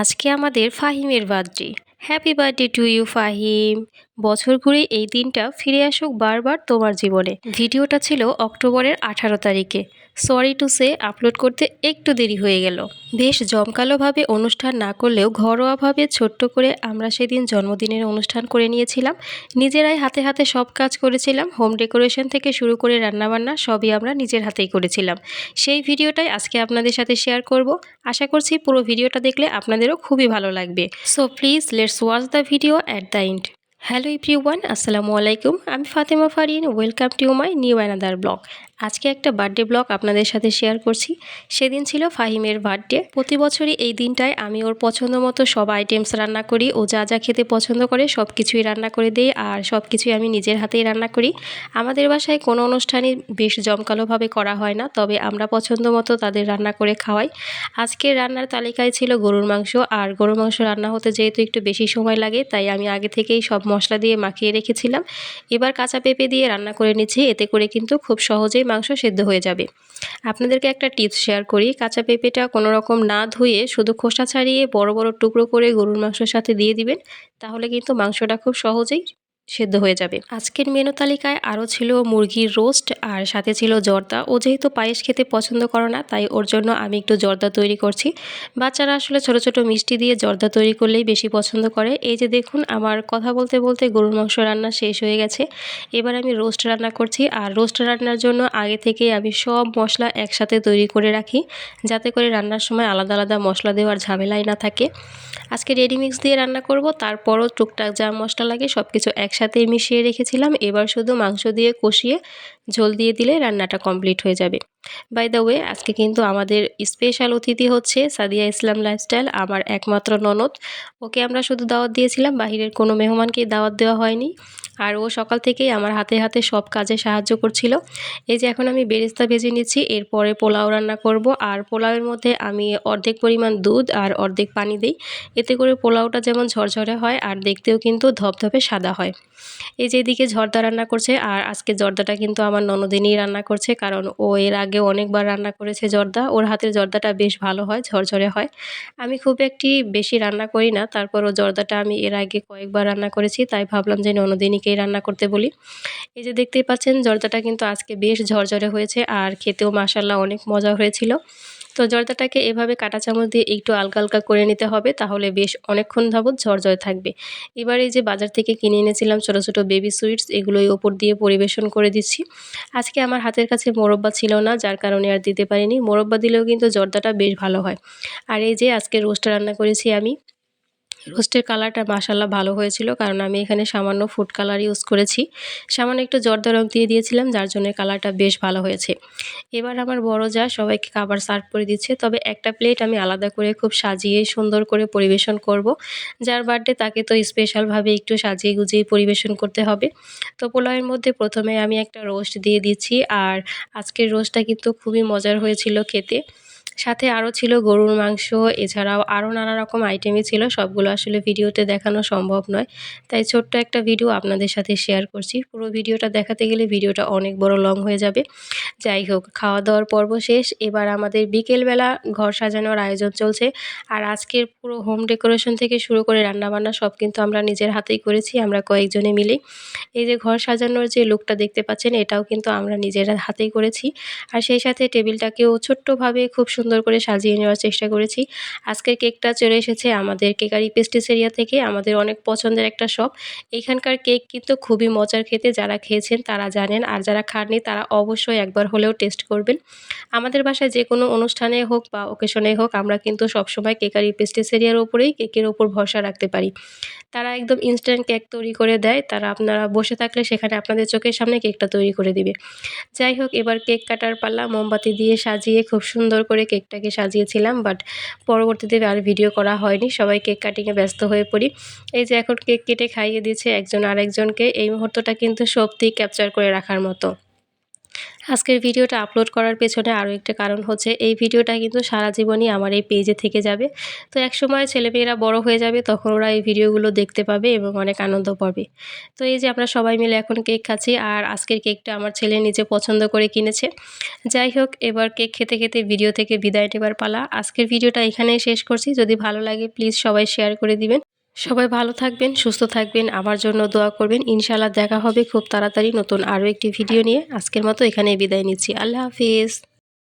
আজকে আমাদের ফাহিমের birthday. Happy birthday to you Fahim. বছর ঘুরে এই দিনটা ফিরে আসুক বারবার তোমার জীবনে। ভিডিওটা ছিল অক্টোবরের 18 তারিখে। সরি টু সে আপলোড করতে একটু দেরি হয়ে গেল। বেশ জমকালোভাবে অনুষ্ঠান না করলেও ঘরোয়াভাবে ছোট্ট করে আমরা সেদিন জন্মদিনের অনুষ্ঠান করে নিয়েছিলাম। নিজেরাই হাতে হাতে সব কাজ করেছিলাম, হোম ডেকোরেশন থেকে শুরু করে রান্নাবান্না সবই আমরা নিজের হাতেই করেছিলাম। সেই ভিডিওটাই আজকে আপনাদের সাথে শেয়ার করব। আশা করছি পুরো ভিডিওটা দেখলে আপনাদেরও খুবই ভালো লাগবে। So please let's watch the video at the end. Hello everyone, আসসালামু আলাইকুম। আমি Fatema Farin, welcome to my new another blog. আজকে একটা বার্থডে ব্লগ আপনাদের সাথে শেয়ার করছি। সেদিন ছিল ফাহিমের বার্থডে। প্রতি বছরই এই দিনটায় আমি ওর পছন্দ মতো সব আইটেমস রান্না করি। ও যা যা খেতে পছন্দ করে সব কিছুই রান্না করে দিই, আর সব কিছুই আমি নিজের হাতেই রান্না করি। আমাদের বাসায় কোনো অনুষ্ঠানই বেশ জমকালোভাবে করা হয় না, তবে আমরা পছন্দ মতো তাদের রান্না করে খাওয়াই। আজকের রান্নার তালিকায় ছিল গরুর মাংস, আর গরুর মাংস রান্না হতে যেহেতু একটু বেশি সময় লাগে, তাই আমি আগে থেকেই সব মশলা দিয়ে মাখিয়ে রেখেছিলাম। এবার কাঁচা পেঁপে দিয়ে রান্না করে নিচ্ছি, এতে করে কিন্তু খুব সহজেই মাংস সেদ্ধ হয়ে যাবে। আপনাদেরকে একটা টিপস শেয়ার করি, কাঁচা পেঁপেটা কোনো রকম না ধুয়ে শুধু খোসা ছাড়িয়ে বড় বড় টুকরো করে গরুর মাংসের সাথে দিয়ে দিবেন, তাহলে কিন্তু মাংসটা খুব সহজেই সেদ্ধ হয়ে যাবে। আজকের মেনু তালিকায় আরও ছিল মুরগির রোস্ট, আর সাথে ছিল জর্দা। ও যেহেতু পায়েস খেতে পছন্দ করে না, তাই ওর জন্য আমি একটু জর্দা তৈরি করছি। বাচ্চারা আসলে ছোট ছোট মিষ্টি দিয়ে জর্দা তৈরি করলেই বেশি পছন্দ করে। এই যে দেখুন, আমার কথা বলতে বলতে গরুর মাংস রান্না শেষ হয়ে গেছে। এবার আমি রোস্ট রান্না করছি, আর রোস্ট রান্নার জন্য আগে থেকেই আমি সব মশলা একসাথে তৈরি করে রাখি, যাতে করে রান্নার সময় আলাদা আলাদা মশলা দেওয়ার ঝামেলাই না থাকে। আজকে রেডি মিক্স দিয়ে রান্না করব, তারপরও টুকটাক যা মশলা লাগে সব কিছু একসাথে মিশিয়ে রেখেছিলাম। এবার শুধু মাংস দিয়ে কষিয়ে ঝোল দিয়ে দিলে রান্নাটা কমপ্লিট হয়ে যাবে। বাই দ্য ওয়ে, আজকে কিন্তু আমাদের স্পেশাল অতিথি হচ্ছে সাদিয়া ইসলাম লাইফস্টাইল, আমার একমাত্র ননদ। ওকে আমরা শুধু দাওয়াত দিয়েছিলাম, বাহিরের কোনো মেহমানকে দাওয়াত দেওয়া হয়নি। আর ও সকাল থেকেই আমার হাতে হাতে সব কাজে সাহায্য করছিল। এই যে এখন আমি বেরেস্তা ভেজে নিচ্ছি, এরপরে পোলাও রান্না করব। আর পোলাওয়ের মধ্যে আমি অর্ধেক পরিমাণ দুধ আর অর্ধেক পানি দিই, এতে করে পোলাওটা যেমন ঝরঝরে হয় আর দেখতেও কিন্তু ধপধপে সাদা হয়। এই যে এদিকে জর্দা রান্না করছে, আর আজকে জর্দাটা কিন্তু আমার ননদিনই রান্না করছে, কারণ ও এর আগে অনেকবার রান্না করেছে জর্দা। ওর হাতের জর্দাটা বেশ ভালো হয়, ঝরঝরে হয়। আমি খুব একটি বেশি রান্না করি না, তারপরও জর্দাটা আমি এর আগে কয়েকবার রান্না করেছি, তাই ভাবলাম যে ননদিনীকেই রান্না করতে বলি। এই যে দেখতেই পাচ্ছেন, জর্দাটা কিন্তু আজকে বেশ ঝরঝরে হয়েছে, আর খেতেও মাশাআল্লাহ অনেক মজা হয়েছিল। তো জর্দাটাকে এভাবে কাঁটা চামচ দিয়ে একটু হালকা হালকা করে নিতে হবে, তাহলে বেশ অনেকক্ষণ যাবত ঝরঝরে থাকবে। এবার এই যে বাজার থেকে কিনে এনেছিলাম ছোটো ছোটো বেবি সুইটস, এগুলোই ওপর দিয়ে পরিবেশন করে দিচ্ছি। আজকে আমার হাতের কাছে মোরব্বা ছিল না, যার কারণে আর দিতে পারিনি। মোরব্বা দিলেও কিন্তু জর্দাটা বেশ ভালো হয়। আর এই যে আজকে রোস্ট রান্না করেছি আমি। রোস্টের কালারটা মাশাআল্লাহ ভালো হয়েছিল, কারণ আমি এখানে সামান্য ফুড কালার ইউজ করেছি। সামান্য একটু জর্দা রং দিয়ে দিয়েছিলাম, যার জন্য কালারটা বেশ ভালো হয়েছে। এবার আমার বড় যা সবাইকে খাবার সার্ভ করে দিচ্ছে, তবে একটা প্লেট আমি আলাদা করে খুব সাজিয়ে সুন্দর করে পরিবেশন করব। যার বার্থডে তাকে তো স্পেশালভাবে একটু সাজিয়ে গুজিয়ে পরিবেশন করতে হবে। তো পোলাওয়ের মধ্যে প্রথমে আমি একটা রোস্ট দিয়ে দিচ্ছি, আর আজকের রোস্টটা কিন্তু খুবই মজার হয়েছিল খেতে। সাথে আরও ছিল গরুর মাংস, এছাড়াও আরও নানা রকম আইটেমই ছিল। সবগুলো আসলে ভিডিওতে দেখানো সম্ভব নয়, তাই ছোট্ট একটা ভিডিও আপনাদের সাথে শেয়ার করছি। পুরো ভিডিওটা দেখাতে গেলে ভিডিওটা অনেক বড় লং হয়ে যাবে। যাই হোক, খাওয়া দাওয়ার পর্ব শেষ। এবার আমাদের বিকেলবেলা ঘর সাজানোর আয়োজন চলছে। আর আজকের পুরো হোম ডেকোরেশন থেকে শুরু করে রান্নাবান্না সব কিন্তু আমরা নিজের হাতেই করেছি, আমরা কয়েকজনে মিলেই। এই যে ঘর সাজানোর যে লুকটা দেখতে পাচ্ছেন, এটাও কিন্তু আমরা নিজের হাতেই করেছি। আর সেই সাথে টেবিলটাকেও ছোট্টভাবে খুব সুন্দর করে সাজিয়ে নেওয়ার চেষ্টা করেছি। আজকের কেকটা চলে এসেছে আমাদের কেকারি পেস্ট্রিসেরিয়া থেকে, আমাদের অনেক পছন্দের একটা শপ। এখানকার কেক কিন্তু খুবই মজার খেতে, যারা খেয়েছেন তারা জানেন, আর যারা খাননি তারা অবশ্যই একবার হলেও টেস্ট করবেন। আমাদের বাসায় যে কোনো অনুষ্ঠানে হোক বা ওকেশনে হোক, আমরা কিন্তু সবসময় কেকারি পেস্ট্রিসেরিয়ার ওপরেই কেকের ওপর ভরসা রাখতে পারি। তারা একদম ইনস্ট্যান্ট কেক তৈরি করে দেয়, তারা আপনারা বসে থাকলে সেখানে আপনাদের চোখের সামনে কেকটা তৈরি করে দিবে। যাই হোক, এবার কেক কাটার পালা। মোমবাতি দিয়ে সাজিয়ে খুব সুন্দর করে কেকটাকে সাজিয়েছিলাম, বাট পরবর্তীতে আর ভিডিও করা হয়নি, সবাই কেক কাটিংয়ে ব্যস্ত হয়ে পড়ি। এই যে এখন কেক কেটে খাইয়ে দিচ্ছে একজন আরেকজনকে। এই মুহূর্তটা কিন্তু সত্যিই ক্যাপচার করে রাখার মতো। আজকের ভিডিওটা আপলোড করার পেছনে আরও একটা কারণ হচ্ছে এই ভিডিওটা কিন্তু সারা জীবনই আমার এই পেজে থেকে যাবে। তো একসময় ছেলেমেয়েরা বড় হয়ে যাবে, তখন ওরা এই ভিডিওগুলো দেখতে পাবে এবং অনেক আনন্দ পাবে। তো এই যে আমরা সবাই মিলে এখন কেক খাচ্ছি, আর আজকের কেকটা আমার ছেলে নিজে পছন্দ করে কিনেছে। যাই হোক, এবার কেক খেতে খেতে ভিডিও থেকে বিদায় নেবার পালা। আজকের ভিডিওটা এখানেই শেষ করছি। যদি ভালো লাগে প্লিজ সবাই শেয়ার করে দিবেন। সবাই ভালো থাকবেন, সুস্থ থাকবেন, আমার জন্য দোয়া করবেন। ইনশাআল্লাহ দেখা হবে খুব তাড়াতাড়ি নতুন আরও একটি ভিডিও নিয়ে। আজকের মতো এখানেই বিদায় নিচ্ছি। আল্লাহ হাফিজ।